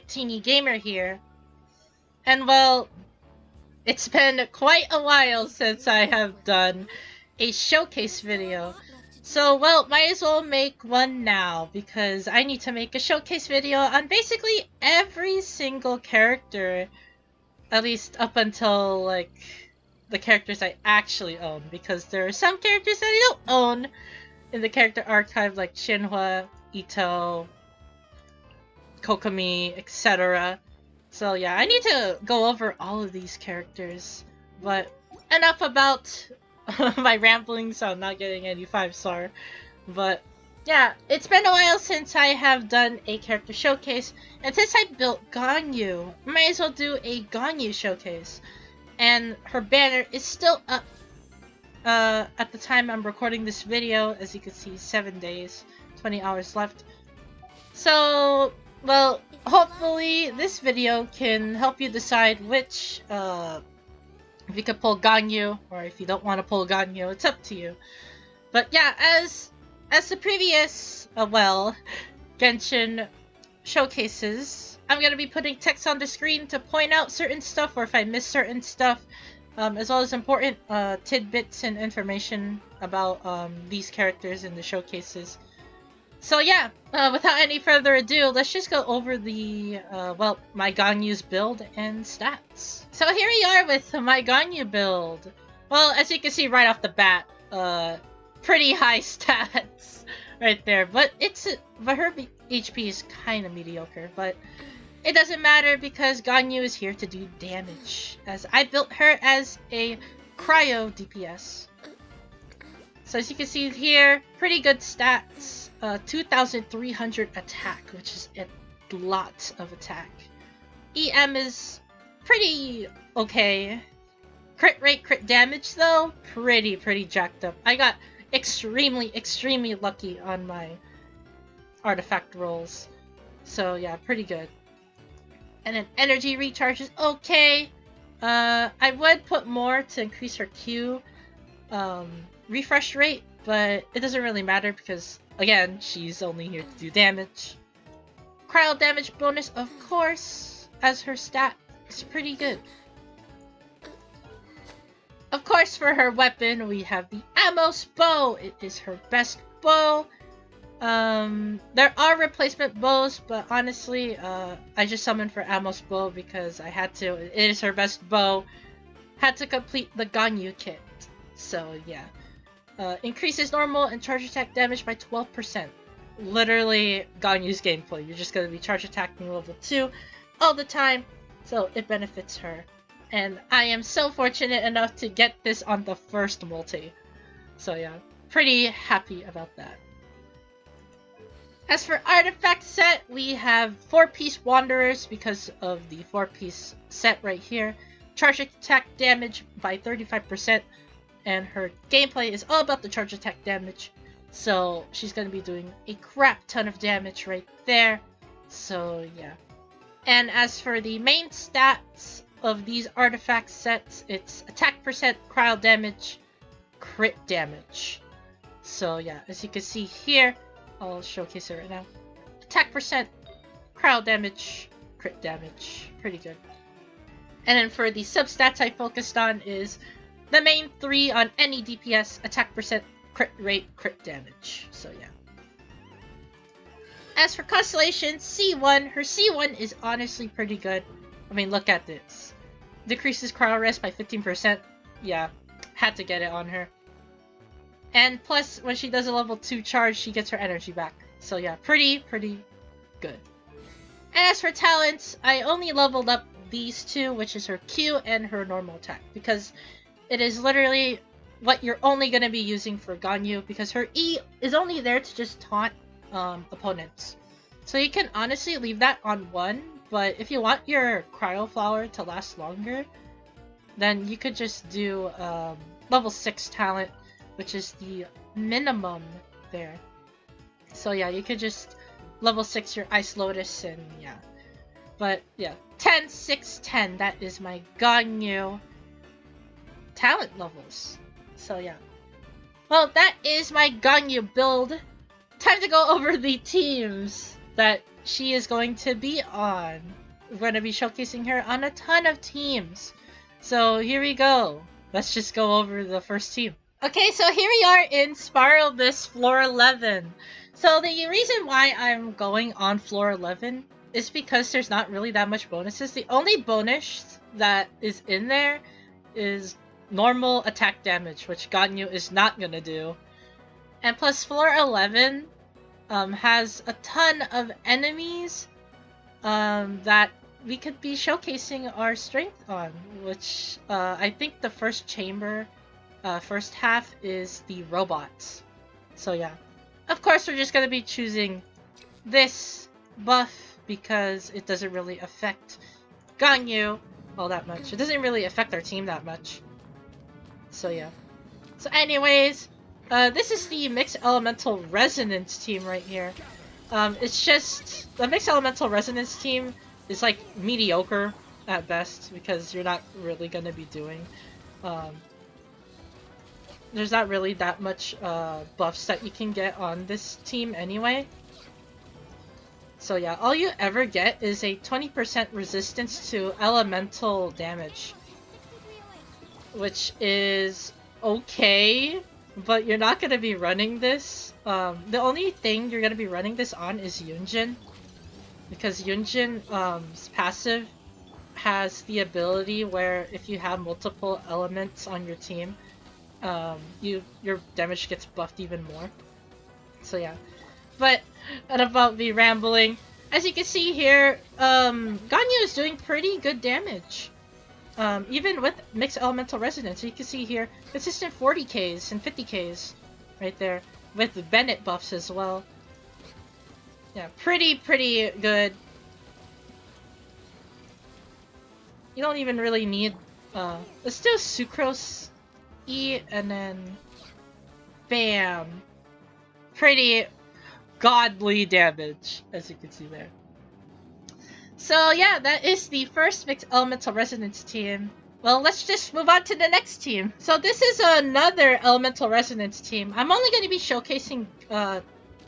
Teeny Gamer here. And well, it's been quite a while since I have done a showcase video. So, well, might as well make one now because I need to make a showcase video on basically every single character, at least up until, like, the characters I actually own, because there are some characters that I don't own in the character archive, like Shinhwa, Ito, Kokomi, etc. So yeah, I need to go over all of these characters. But enough about my ramblings, so I'm not getting any 5-star. But yeah, it's been a while since I have done a character showcase, and since I built Ganyu, I might as well do a Ganyu showcase. And her banner is still up at the time I'm recording this video. As you can see, 7 days, 20 hours left. So, well, hopefully this video can help you decide which, if you could pull Ganyu, or if you don't want to pull Ganyu, it's up to you. But yeah, as the previous, Genshin showcases, I'm going to be putting text on the screen to point out certain stuff, or if I miss certain stuff, as well as important tidbits and information about these characters in the showcases. So yeah, without any further ado, let's just go over the, my Ganyu's build and stats. So here we are with my Ganyu build. Well, as you can see right off the bat, pretty high stats right there. But her HP is kind of mediocre, but it doesn't matter because Ganyu is here to do damage, as I built her as a Cryo DPS. So as you can see here, pretty good stats. 2,300 attack, which is a lot of attack. EM is pretty okay. Crit rate, crit damage though, pretty jacked up. I got extremely lucky on my artifact rolls. So yeah, pretty good. And then energy recharge is okay. I would put more to increase her Q refresh rate, but it doesn't really matter because, again, she's only here to do damage. Cryo damage bonus, of course, as her stat is pretty good. Of course, for her weapon, we have the Amos bow. It is her best bow. There are replacement bows, but honestly, I just summoned for Amos bow because I had to. It is her best bow. Had to complete the Ganyu kit. So yeah. Increases normal and charge attack damage by 12%. Literally, Ganyu's gameplay. You're just gonna be charge attacking level 2 all the time, so it benefits her. And I am so fortunate enough to get this on the first multi. So yeah, pretty happy about that. As for artifact set, we have 4-piece Wanderers because of the 4-piece set right here. Charge attack damage by 35%. And her gameplay is all about the charge attack damage. So she's going to be doing a crap ton of damage right there. So yeah. And as for the main stats of these artifact sets, it's attack percent, cryo damage, crit damage. So yeah, as you can see here, I'll showcase it right now. Attack percent, cryo damage, crit damage. Pretty good. And then for the substats I focused on is the main 3 on any DPS, attack percent, crit rate, crit damage. So yeah. As for Constellation, C1, her C1 is honestly pretty good. I mean, look at this. Decreases cryo rest by 15%. Yeah, had to get it on her. And plus, when she does a level 2 charge, she gets her energy back. So yeah, pretty good. And as for talents, I only leveled up these 2, which is her Q and her normal attack, because it is literally what you're only going to be using for Ganyu, because her E is only there to just taunt opponents. So you can honestly leave that on 1, but if you want your Cryo Flower to last longer, then you could just do level 6 talent, which is the minimum there. So yeah, you could just level 6 your Ice Lotus and yeah. But yeah, 10, 6, 10, that is my Ganyu talent levels. So yeah. Well, that is my Ganyu build. Time to go over the teams that she is going to be on. We're going to be showcasing her on a ton of teams. So here we go. Let's just go over the first team. Okay, so here we are in Spiral this floor 11. So the reason why I'm going on floor 11 is because there's not really that much bonuses. The only bonus that is in there is normal attack damage, which Ganyu is not gonna do. And plus floor 11 has a ton of enemies that we could be showcasing our strength on, which I think the first chamber, first half is the robots. So yeah. Of course, we're just going to be choosing this buff because it doesn't really affect Ganyu all that much. It doesn't really affect our team that much. So yeah. So anyways, this is the Mixed Elemental Resonance team right here. It's just, the Mixed Elemental Resonance team is like mediocre at best because you're not really going to be doing there's not really that much buffs that you can get on this team anyway. So yeah, all you ever get is a 20% resistance to elemental damage, which is okay, but you're not going to be running this. The only thing you're going to be running this on is Yunjin, because Yunjin's passive has the ability where if you have multiple elements on your team, your damage gets buffed even more. So yeah. But about me rambling, as you can see here, Ganyu is doing pretty good damage. Even with Mixed Elemental Resonance, you can see here, consistent 40Ks and 50Ks right there, with Bennett buffs as well. Yeah, pretty good. You don't even really need, let's do Sucrose E, and then bam, pretty godly damage, as you can see there. So yeah, that is the first Mixed Elemental Resonance team. Well, let's just move on to the next team. So this is another Elemental Resonance team. I'm only going to be showcasing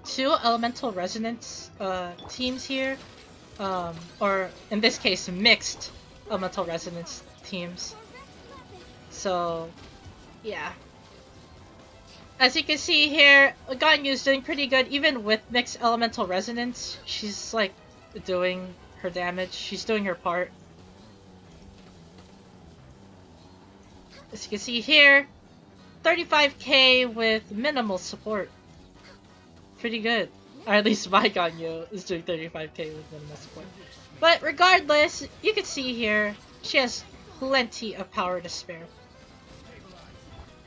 2 Elemental Resonance teams here, or in this case, Mixed Elemental Resonance teams. So yeah. As you can see here, Ganyu is doing pretty good, even with Mixed Elemental Resonance. She's like doing her damage. She's doing her part. As you can see here, 35k with minimal support. Pretty good. Or at least my Ganyu is doing 35k with minimal support. But regardless, you can see here, she has plenty of power to spare.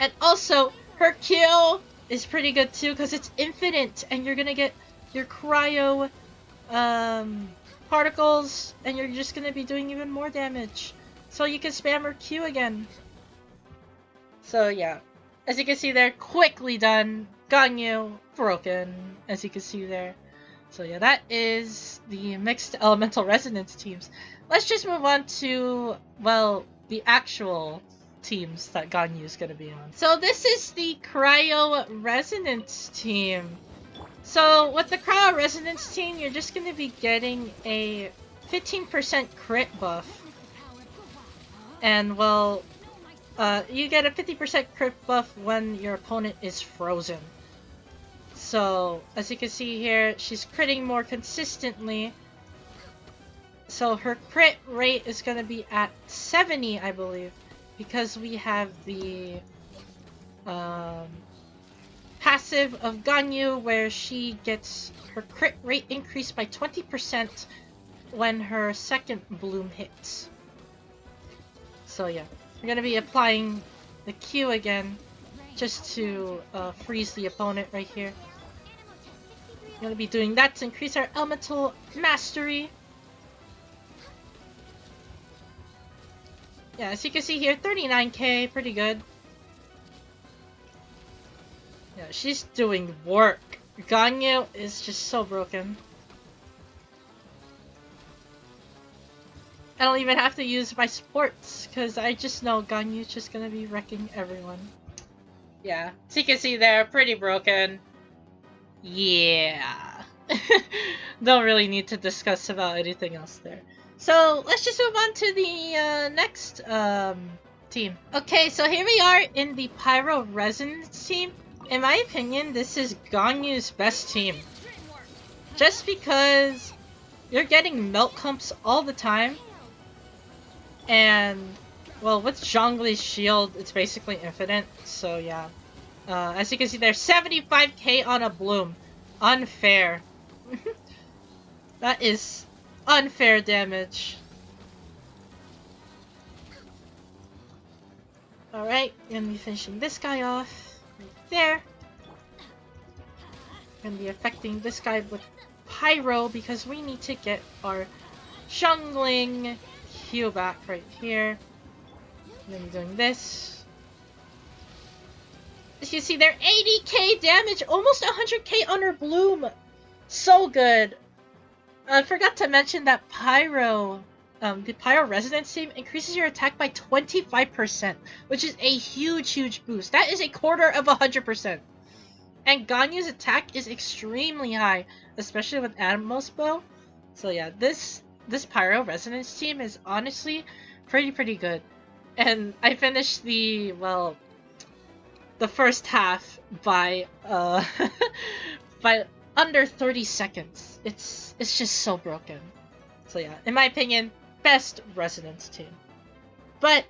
And also, her Q is pretty good too, because it's infinite, and you're gonna get your Cryo particles, and you're just gonna be doing even more damage. So you can spam her Q again. So yeah, as you can see there, quickly done. Ganyu, broken, as you can see there. So yeah, that is the Mixed Elemental Resonance teams. Let's just move on to, well, the actual teams that Ganyu is going to be on. So this is the Cryo Resonance team. So with the Cryo Resonance team, you're just going to be getting a 15% crit buff. And well, you get a 50% crit buff when your opponent is frozen. So as you can see here, she's critting more consistently. So her crit rate is going to be at 70, I believe. Because we have the passive of Ganyu, where she gets her crit rate increased by 20% when her second bloom hits. So yeah, we're going to be applying the Q again, just to freeze the opponent right here. We're going to be doing that to increase our Elemental Mastery. Yeah, as you can see here, 39k, pretty good. Yeah, she's doing work. Ganyu is just so broken. I don't even have to use my supports, because I just know Ganyu's just gonna be wrecking everyone. Yeah, as you can see there, pretty broken. Yeah. don't really need to discuss about anything else there. So let's just move on to the next team. Okay, so here we are in the Pyro Resonance Team. In my opinion, this is Ganyu's best team. Just because you're getting melt clumps all the time. And, well, with Zhongli's shield, it's basically infinite. So yeah. As you can see there, 75k on a bloom. Unfair. That is unfair damage. Alright, gonna be finishing this guy off right there. Gonna be affecting this guy with Pyro because we need to get our jungling heal back right here. Gonna be doing this. As you see there, 80k damage, almost 100k on her bloom. So good. I forgot to mention that Pyro, the Pyro Resonance Team increases your attack by 25%, which is a huge boost. That is a quarter of 100%. And Ganyu's attack is extremely high, especially with Animal's Bow. So yeah, this Pyro Resonance Team is honestly pretty good. And I finished the first half by by under 30 seconds. It's just so broken. So yeah, in my opinion, best Resonance Team. But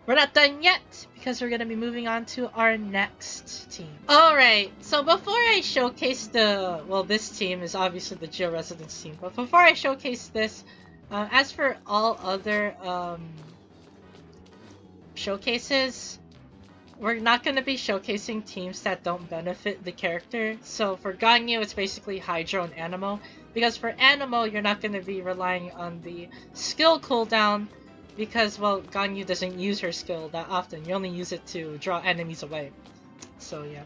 we're not done yet, because we're going to be moving on to our next team. Alright, so before I showcase this team is obviously the Geo Resonance Team, but before I showcase this, as for all other showcases, we're not going to be showcasing teams that don't benefit the character. So for Ganyu, it's basically Hydro and Anemo. Because for Anemo, you're not going to be relying on the skill cooldown. Because, well, Ganyu doesn't use her skill that often. You only use it to draw enemies away. So, yeah.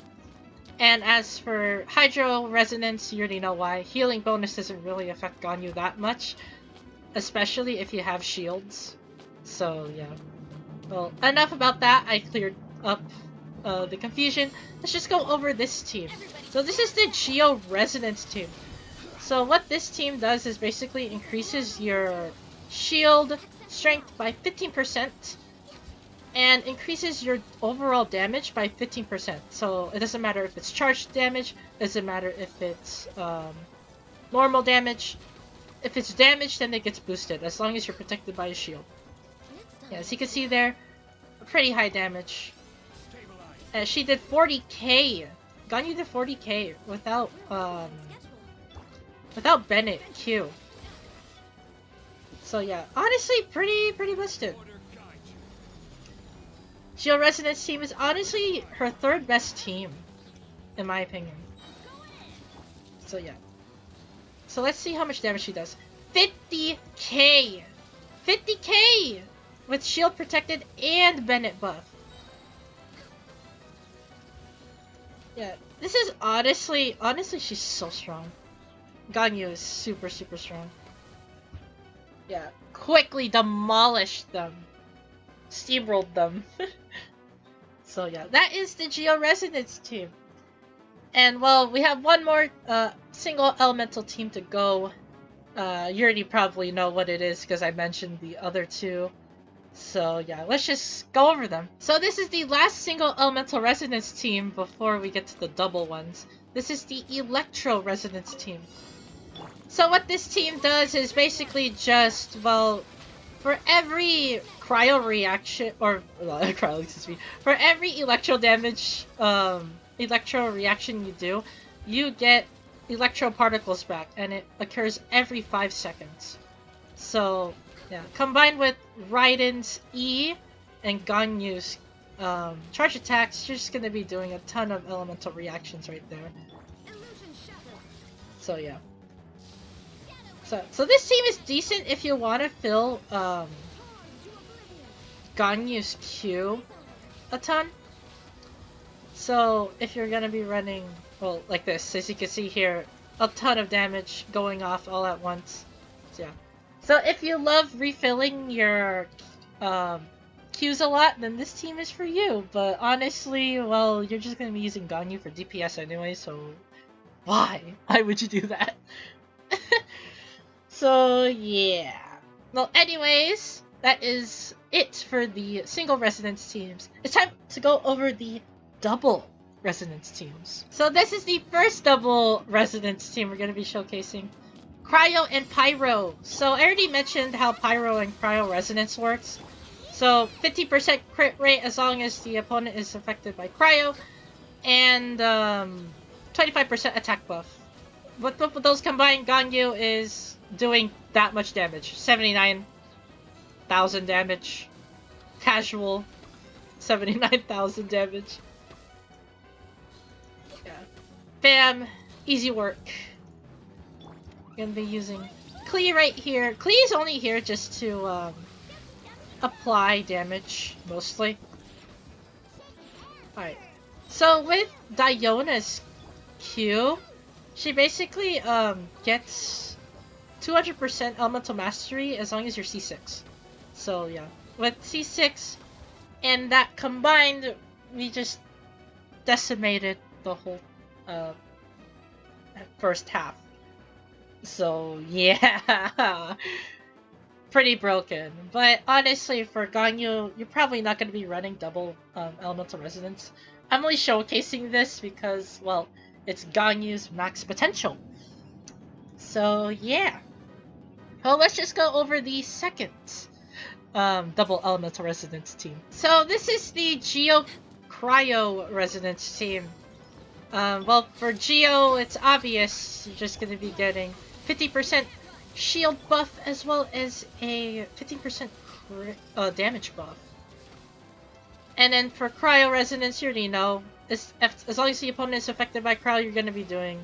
And as for Hydro Resonance, you already know why. Healing bonus doesn't really affect Ganyu that much. Especially if you have shields. So, yeah. Well, enough about that. I cleared up the confusion. Let's just go over this team. So this is the Geo Resonance Team. So what this team does is basically increases your shield strength by 15% and increases your overall damage by 15%. So it doesn't matter if it's charged damage, it doesn't matter if it's normal damage. If it's damage, then it gets boosted as long as you're protected by a shield. Yeah, as you can see there, pretty high damage. She did 40k. Ganyu did 40k without Bennett Q. So yeah, honestly, pretty busted. Geo Resonance Team is honestly her third best team, in my opinion. So yeah. So let's see how much damage she does. 50k! 50k! With shield protected and Bennett buff. Yeah, this is honestly she's so strong. Ganyu is super strong. Yeah, quickly demolished them. Steamrolled them. So yeah, that is the Geo Resonance Team. And well, we have one more single elemental team to go. You already probably know what it is because I mentioned the other two. So yeah, let's just go over them. So this is the last single elemental resonance team before we get to the double ones. This is the Electro Resonance Team. So what this team does is basically just, well, for every cryo reaction, or cryo, excuse me, for every electro damage, electro reaction you do, you get electro particles back, and it occurs every 5 seconds. So yeah, combined with Raiden's E and Ganyu's charge attacks, you're just gonna be doing a ton of elemental reactions right there. So yeah. So this team is decent if you want to fill Ganyu's Q a ton. So if you're gonna be running, well, like this, as you can see here, a ton of damage going off all at once. So yeah. So if you love refilling your Qs a lot, then this team is for you. But honestly, well, you're just gonna be using Ganyu for DPS anyway, so why? Why would you do that? So yeah. Well, anyways, that is it for the single resonance teams. It's time to go over the double resonance teams. So this is the first double resonance team we're going to be showcasing. Cryo and Pyro. So I already mentioned how Pyro and Cryo resonance works. So 50% crit rate as long as the opponent is affected by Cryo, and 25% attack buff. With those combined, Ganyu is doing that much damage. 79,000 damage. Casual. 79,000 damage. Yeah. Bam! Easy work. Gonna be using Klee right here. Klee is only here just to apply damage, mostly. Alright. So with Diona's Q, she basically gets 200% elemental mastery as long as you're C6. So yeah, with C6 and that combined, we just decimated the whole first half. So yeah, pretty broken. But honestly, for Ganyu, you're probably not going to be running double elemental resonance. I'm only showcasing this because, well, it's Ganyu's max potential. So yeah. Well, let's just go over the second double elemental resonance team. So this is the Geo Cryo resonance team. Well, for Geo, it's obvious you're just going to be getting 50% shield buff as well as a 15% damage buff. And then for Cryo resonance, you already know, as long as the opponent is affected by Cryo, you're going to be doing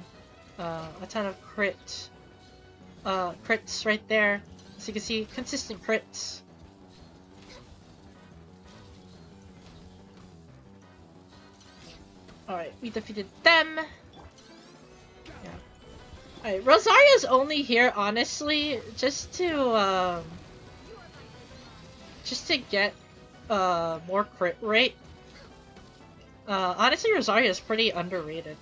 a ton of crits right there. So you can see consistent crits. Alright, we defeated them. Yeah. Alright, Rosaria's only here, honestly, just to get more crit rate. Honestly, Rosaria is pretty underrated.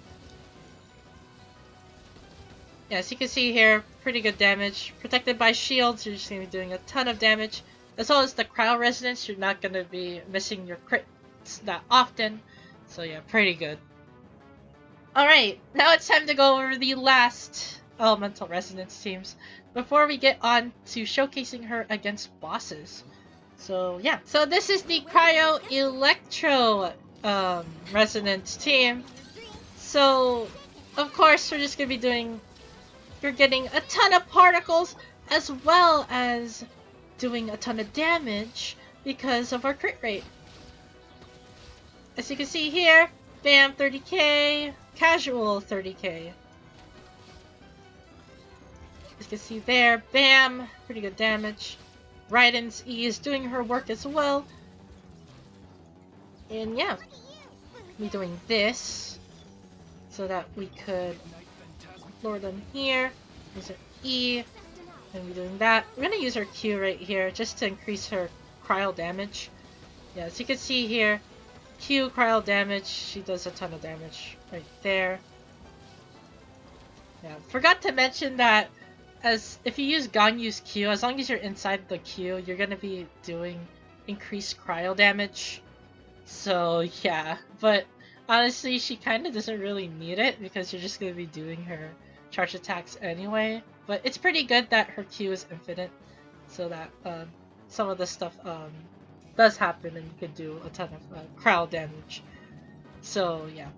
Yeah, as you can see here, pretty good damage. Protected by shields, you're just going to be doing a ton of damage. As well as the Cryo Resonance, you're not going to be missing your crits that often. So yeah, pretty good. Alright, now it's time to go over the last Elemental Resonance teams before we get on to showcasing her against bosses. So yeah, so this is the Cryo Electro Resonance team. So, of course, we're just going to be doing... You're getting a ton of particles as well as doing a ton of damage because of our crit rate. As you can see here, bam, 30k, casual 30k. As you can see there, bam, pretty good damage. Raiden's E is doing her work as well. And yeah, we're doing this so that we could lure them here. Use her E, and we're doing that. We're gonna use her Q right here just to increase her cryo damage. Yeah, as you can see here, Q cryo damage, she does a ton of damage right there. Yeah, forgot to mention that as if you use Ganyu's Q, as long as you're inside the Q, you're gonna be doing increased cryo damage. So yeah, but honestly, she kind of doesn't really need it because you're just gonna be doing her charge attacks anyway. But it's pretty good that her Q is infinite, so that some of the stuff does happen and you can do a ton of cryo damage. So yeah.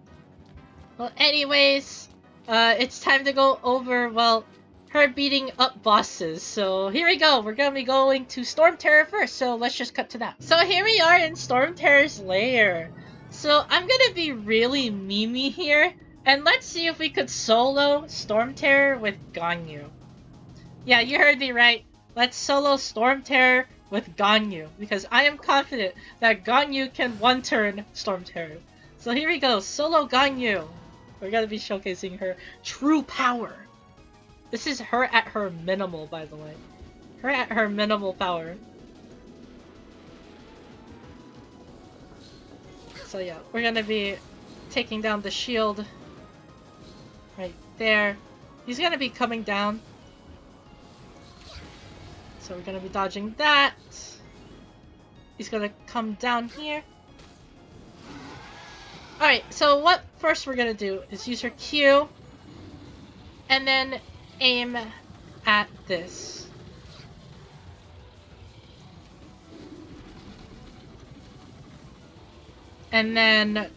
Well, anyways, it's time to go over, well, her beating up bosses. So here we go. We're gonna be going to Stormterror first, so let's just cut to that. So here we are in Stormterror's lair. So I'm gonna be really memey here, and let's see if we could solo Stormterror with Ganyu. Yeah, you heard me right. Let's solo Stormterror with Ganyu, because I am confident that Ganyu can one-turn Stormterror. So here we go, solo Ganyu. We're gonna be showcasing her true power. This is her at her minimal, by the way. Her at her minimal power. So yeah, we're gonna be taking down the shield. Right there. He's gonna be coming down. So we're gonna be dodging that. He's gonna come down here. Alright, so what first we're gonna do is use her Q and then aim at this. And then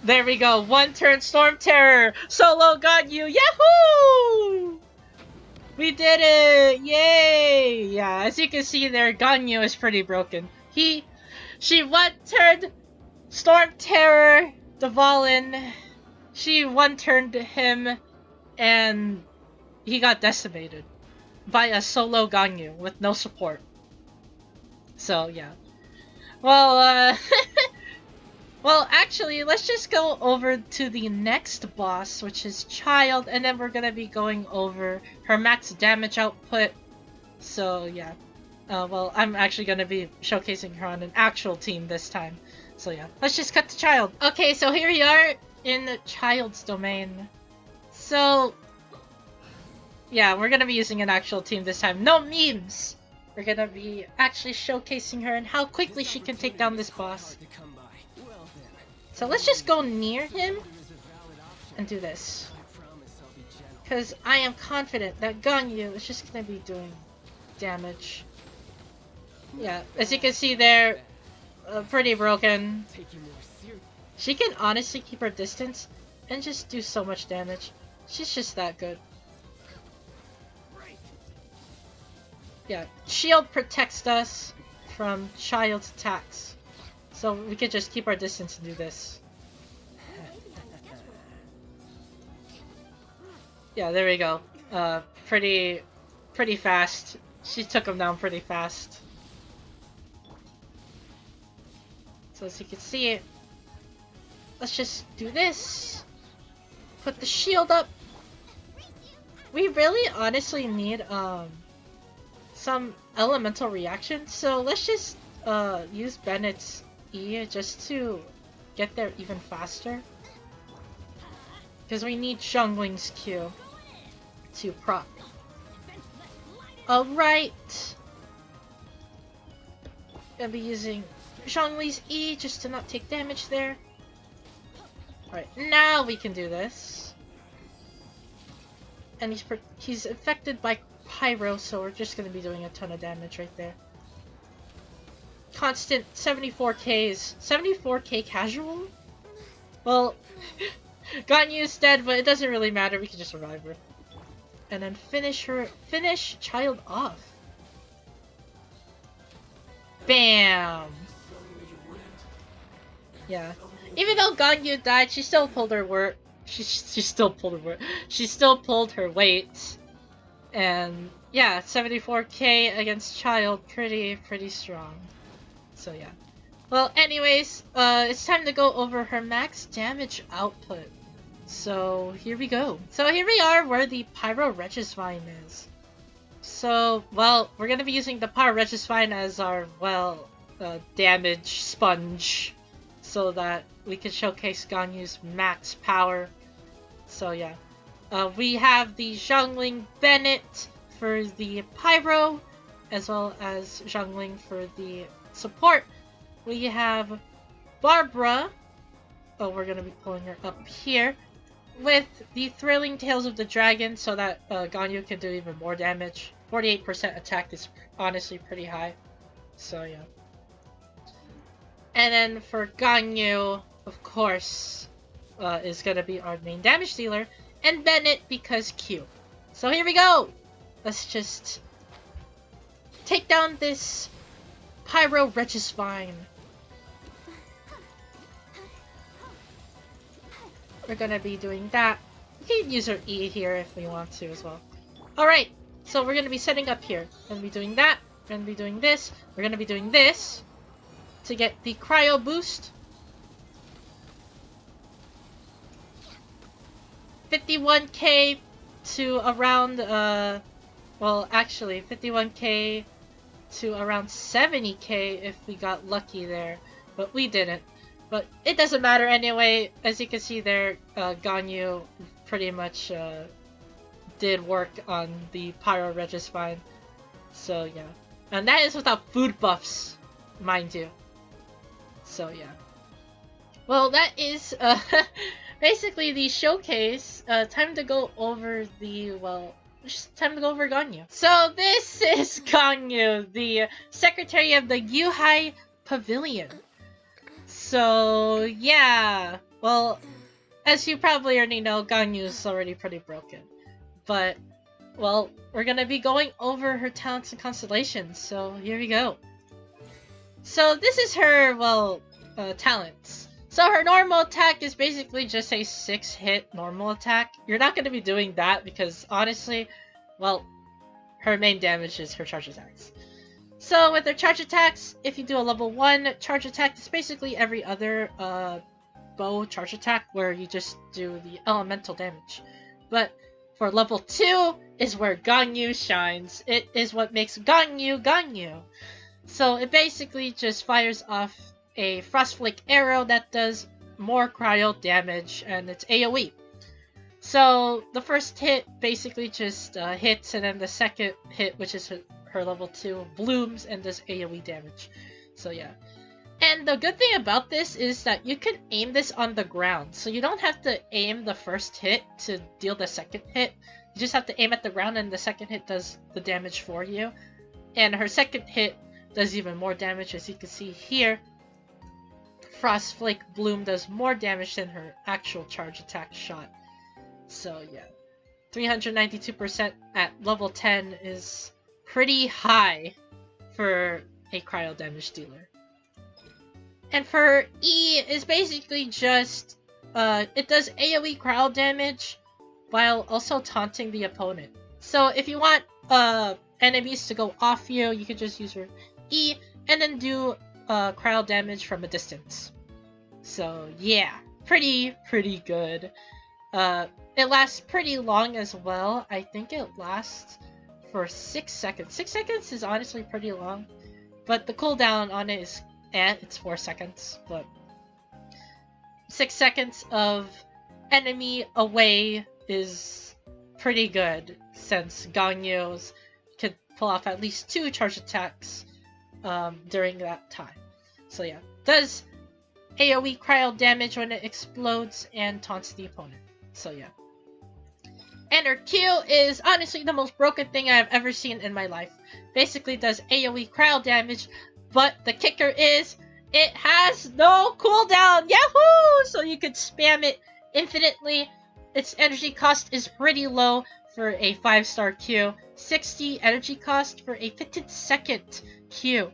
there we go. One turn Stormterror! Solo Ganyu! Yahoo! We did it! Yay! Yeah, as you can see there, Ganyu is pretty broken. She one-turned Stormterror, Dvalin. She one-turned him, and he got decimated by a solo Ganyu with no support. So, yeah. Well, well, actually, let's just go over to the next boss, which is Childe, and then we're gonna be going over her max damage output. So, yeah. Well, I'm actually gonna be showcasing her on an actual team this time. So, yeah. Let's just cut to Childe. Okay, so here we are in Childe's domain. So, yeah, we're gonna be using an actual team this time. No memes! We're gonna be actually showcasing her and how quickly she can take down this boss. So let's just go near him and do this. Because I am confident that Ganyu is just gonna be doing damage. Yeah, as you can see there, pretty broken. She can honestly keep her distance and just do so much damage. She's just that good. Yeah, shield protects us from Childe's attacks. So we could just keep our distance and do this. Yeah, there we go. Pretty fast. She took him down pretty fast. So as you can see, let's just do this. Put the shield up. We really honestly need some elemental reaction, so let's just use Bennett's E just to get there even faster. Because we need Zhongling's Q to proc. Alright. Gonna be using Zhongling's E just to not take damage there. Alright, now we can do this. And he's affected by Pyro, so we're just gonna be doing a ton of damage right there. Constant 74Ks. 74K casual? Well, Ganyu's dead, but it doesn't really matter. We can just revive her. And then finish Childe off. Bam! Yeah. Even though Ganyu died, she still pulled her work. She still pulled her work. She still pulled her weight. And yeah, 74K against Childe, pretty strong. So yeah. Well, anyways, it's time to go over her max damage output. So here we go. So here we are where the Pyro Regisvine is. So, well, we're gonna be using the Pyro Regisvine as our, well, damage sponge. So that we can showcase Ganyu's max power. So yeah. We have the Zhongling Bennett for the Pyro, as well as Zhongling for the support. We have Barbara, we're going to be pulling her up here, with the Thrilling Tales of the Dragon so that Ganyu can do even more damage. 48% attack is honestly pretty high, so yeah. And then for Ganyu, of course, is going to be our main damage dealer, and Bennett because Q. So here we go! Let's just take down this Pyro Regisvine. We're gonna be doing that. We can use our E here if we want to as well. Alright, so we're gonna be setting up here. We're gonna be doing that. We're gonna be doing this. We're gonna be doing this to get the Cryo boost. 51k to around, well, actually, 51k to around 70k if we got lucky there, but we didn't. But it doesn't matter anyway. As you can see there, Ganyu pretty much did work on the Pyro Regisvine. So yeah. And that is without food buffs, mind you. So yeah. Well, that is basically the showcase. Time to go over the, well, just time to go over Ganyu. So this is Ganyu, the secretary of the Yuhai Pavilion. So yeah, well, as you probably already know, Ganyu is already pretty broken. But, well, we're gonna be going over her talents and constellations, so here we go. So this is her, well, talents. So her normal attack is basically just a 6-hit normal attack. You're not going to be doing that because, honestly, well, her main damage is her charge attacks. So with her charge attacks, if you do a level 1 charge attack, it's basically every other bow charge attack where you just do the elemental damage. But for level 2 is where Ganyu shines. It is what makes Ganyu Ganyu. So it basically just fires off a Frostflake arrow that does more cryo damage, and it's AoE. So the first hit basically just hits, and then the second hit, which is her level 2, blooms and does AoE damage. So yeah. And the good thing about this is that you can aim this on the ground, so you don't have to aim the first hit to deal the second hit. You just have to aim at the ground, and the second hit does the damage for you. And her second hit does even more damage, as you can see here. Frostflake Bloom does more damage than her actual charge attack shot. So yeah, 392% at level 10 is pretty high for a cryo damage dealer. And for E is basically just, it does AoE cryo damage while also taunting the opponent. So if you want enemies to go off you, you can just use your E and then do cryo damage from a distance. So yeah, pretty good. It lasts pretty long as well. I think it lasts for 6 seconds. 6 seconds is honestly pretty long, but the cooldown on it is, it's 4 seconds, but 6 seconds of enemy away is pretty good, since Ganyu's could pull off at least 2 charge attacks during that time. So yeah, does AoE cryo damage when it explodes and taunts the opponent. So yeah. And her Q is honestly the most broken thing I've ever seen in my life. Basically does AoE cryo damage, but the kicker is it has no cooldown! Yahoo! So you could spam it infinitely. Its energy cost is pretty low for a 5-star Q. 60 energy cost for a 15-second Q,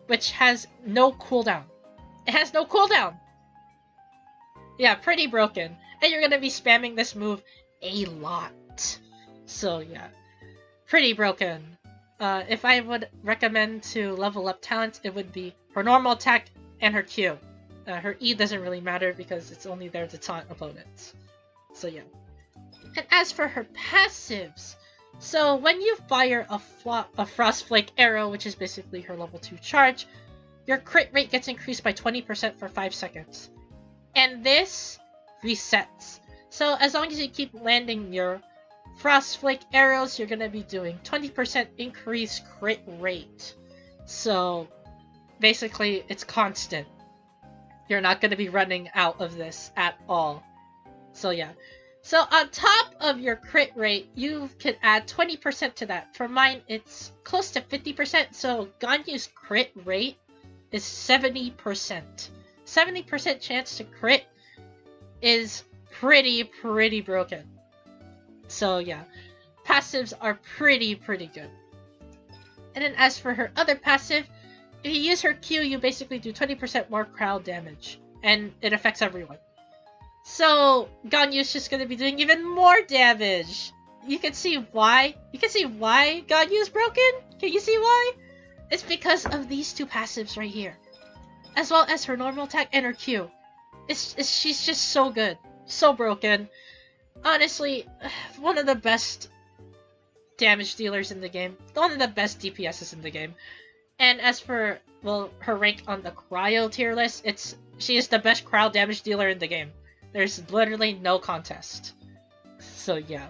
which has no cooldown. It has no cooldown! Yeah, pretty broken. And you're gonna be spamming this move a lot. So yeah, pretty broken. If I would recommend to level up talents, it would be her normal attack and her Q. Her E doesn't really matter because it's only there to taunt opponents. So yeah. And as for her passives, so when you fire a Frostflake arrow, which is basically her level 2 charge, your crit rate gets increased by 20% for 5 seconds. And this resets. So as long as you keep landing your Frostflake arrows, you're going to be doing 20% increased crit rate. So basically, it's constant. You're not going to be running out of this at all. So yeah. So on top of your crit rate, you can add 20% to that. For mine, it's close to 50%. So Ganyu's crit rate is 70%. 70% chance to crit is pretty broken. So yeah, passives are pretty good. And then as for her other passive, if you use her Q, you basically do 20% more crowd damage, and it affects everyone. So Ganyu's just going to be doing even more damage. You can see why. You can see why Ganyu's broken. Can you see why? It's because of these 2 passives right here, as well as her normal attack and her Q. She's just so good, so broken. Honestly, one of the best damage dealers in the game, one of the best DPSs in the game. And as for, well, her rank on the Cryo tier list, she is the best cryo damage dealer in the game. There's literally no contest. So yeah.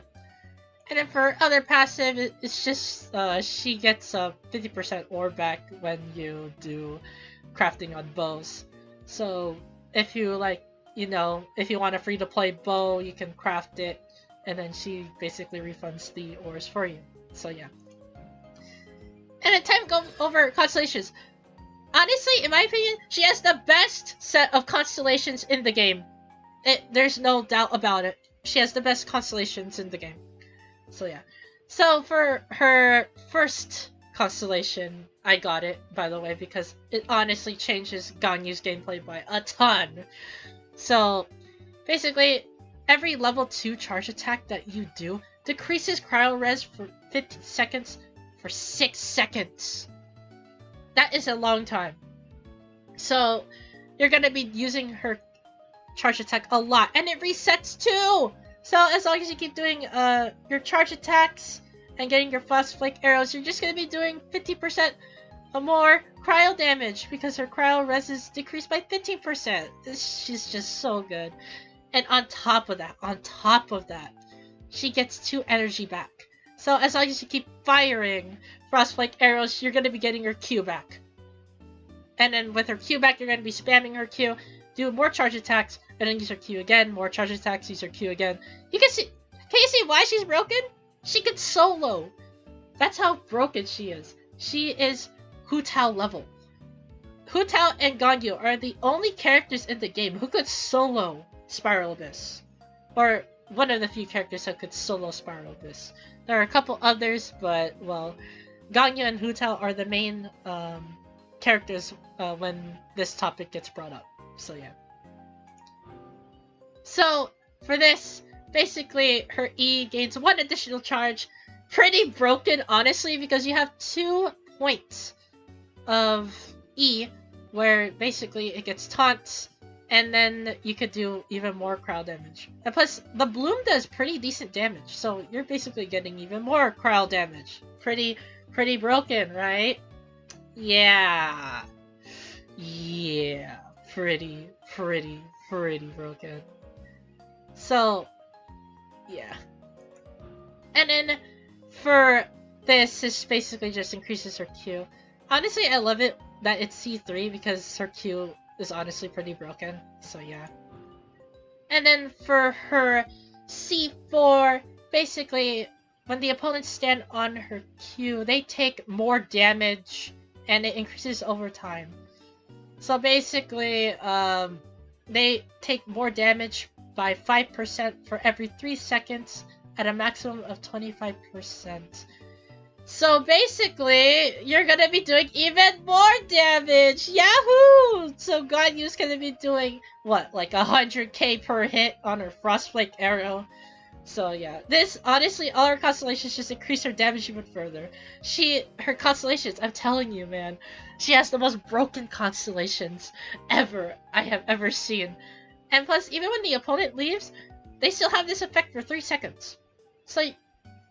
And then for other passive, it's just she gets a 50% ore back when you do crafting on bows. So if you like, you know, if you want a free to play bow, you can craft it, and then she basically refunds the ores for you. So yeah. And then time go over constellations. Honestly, in my opinion, she has the best set of constellations in the game. There's no doubt about it. She has the best constellations in the game. So yeah. So for her first constellation, I got it, by the way, because it honestly changes Ganyu's gameplay by a ton. So basically, every level 2 charge attack that you do decreases cryo res for 50 seconds for 6 seconds. That is a long time. So you're gonna be using her charge attack a lot, and it resets too! So as long as you keep doing your charge attacks and getting your fast flake arrows, you're just gonna be doing 50% or more cryo damage because her cryo res is decreased by 15%. She's just so good. And on top of that, she gets 2 energy back. So as long as you keep firing frost flake arrows, you're gonna be getting your Q back. And then with her Q back, you're gonna be spamming her Q, do more charge attacks, and then use her Q again, more charge attacks, use her Q again. You can you see why she's broken? She can solo. That's how broken she is. She is Hu Tao level. Hu Tao and Ganyu are the only characters in the game who could solo Spiral Abyss. Or one of the few characters that could solo Spiral Abyss. There are a couple others, but, well, Ganyu and Hu Tao are the main characters when this topic gets brought up. So yeah. So for this, basically her E gains 1 additional charge. Pretty broken, honestly, because you have 2 points of E where basically it gets taunts, and then you could do even more cryo damage. And plus, the bloom does pretty decent damage, so you're basically getting even more cryo damage. Pretty broken, right? Yeah. Yeah. Pretty broken. So, yeah. And then for this basically just increases her Q. Honestly, I love it that it's C3 because her Q is honestly pretty broken. So yeah. And then for her C4, basically when the opponents stand on her Q, they take more damage and it increases over time. So basically, they take more damage by 5% for every 3 seconds at a maximum of 25%. So basically, you're gonna be doing even more damage! Yahoo! So Ganyu's gonna be doing, what, like 100k per hit on her Frostflake arrow. So yeah, this, honestly, all her constellations just increase her damage even further. Her constellations, I'm telling you, man, she has the most broken constellations I have ever seen. And plus, even when the opponent leaves, they still have this effect for 3 seconds. So,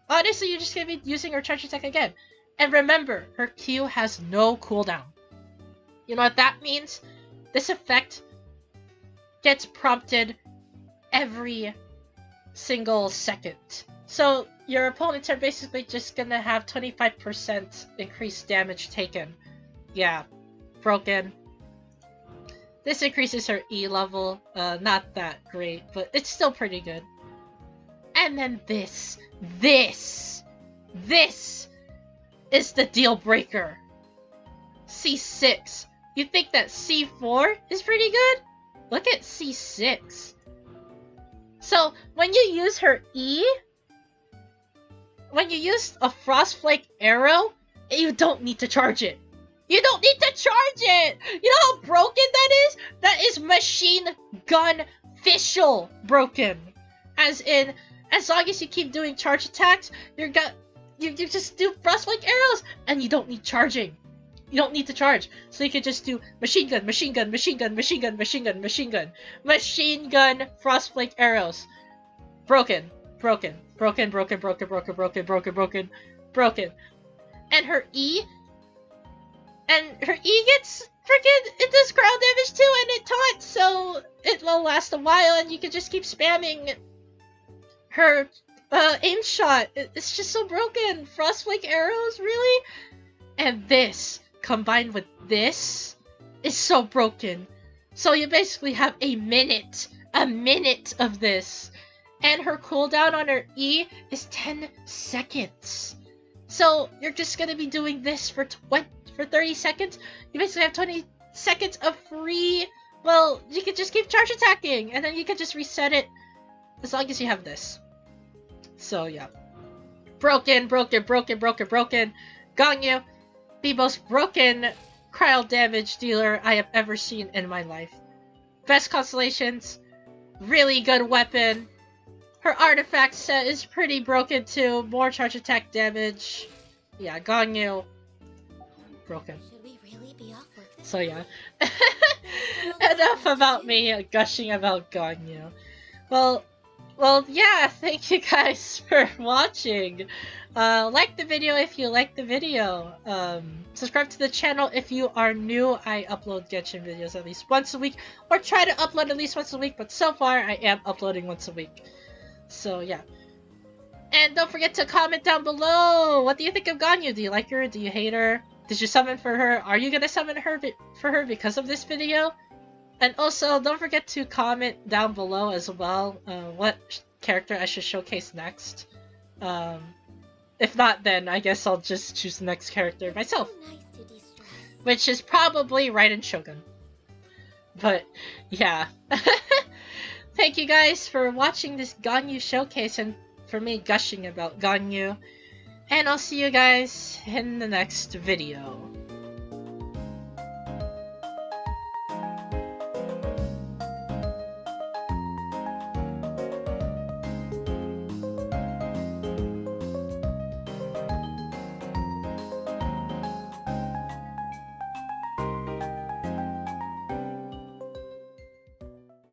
honestly, you're just gonna be using her charge attack again. And remember, her Q has no cooldown. You know what that means? This effect gets prompted every single second. So your opponents are basically just gonna have 25% increased damage taken. Yeah, broken. This increases her E level. Not that great, but it's still pretty good. And then this is the deal breaker. C6. You think that C4 is pretty good? Look at C6. So, when you use her E, when you use a Frostflake arrow, you don't need to charge it. You don't need to charge it! You know how broken that is? That is machine gun official broken. As in, as long as you keep doing charge attacks, you just do Frostflake arrows, and you don't need charging. You don't need to charge. So you can just do machine gun, machine gun, machine gun, machine gun, machine gun, machine gun. Machine gun Frostflake arrows. Broken. Broken. Broken, broken, broken, broken, broken, broken, broken, broken. And her E? And her E gets freaking, it does crowd damage too, and it taunts, so it will last a while, and you can just keep spamming her aim shot. It's just so broken. Frostflake arrows, really? And this, combined with this, is so broken. So you basically have a minute of this. And her cooldown on her E is 10 seconds. So you're just gonna be doing this for 30 seconds? You basically have 20 seconds of free... Well, you could just keep charge attacking, and then you could just reset it as long as you have this. So yeah. Broken. Ganyu, the most broken cryo damage dealer I have ever seen in my life. Best constellations, really good weapon. Her artifact set is pretty broken too, more charge attack damage. Yeah, Ganyu, broken. So yeah. Enough about me gushing about Ganyu. Well, yeah, thank you guys for watching. Like the video if you like the video. Subscribe to the channel if you are new. I upload Genshin videos at least once a week, or try to upload at least once a week, but so far I am uploading once a week. So yeah. And don't forget to comment down below. What do you think of Ganyu? Do you like her? Do you hate her? Did you summon for her? Are you gonna summon her for her because of this video? And also, don't forget to comment down below as well what character I should showcase next. If not, then I guess I'll just choose the next character myself. Which is probably Raiden Shogun. But, yeah. Thank you guys for watching this Ganyu showcase and for me gushing about Ganyu. And I'll see you guys in the next video.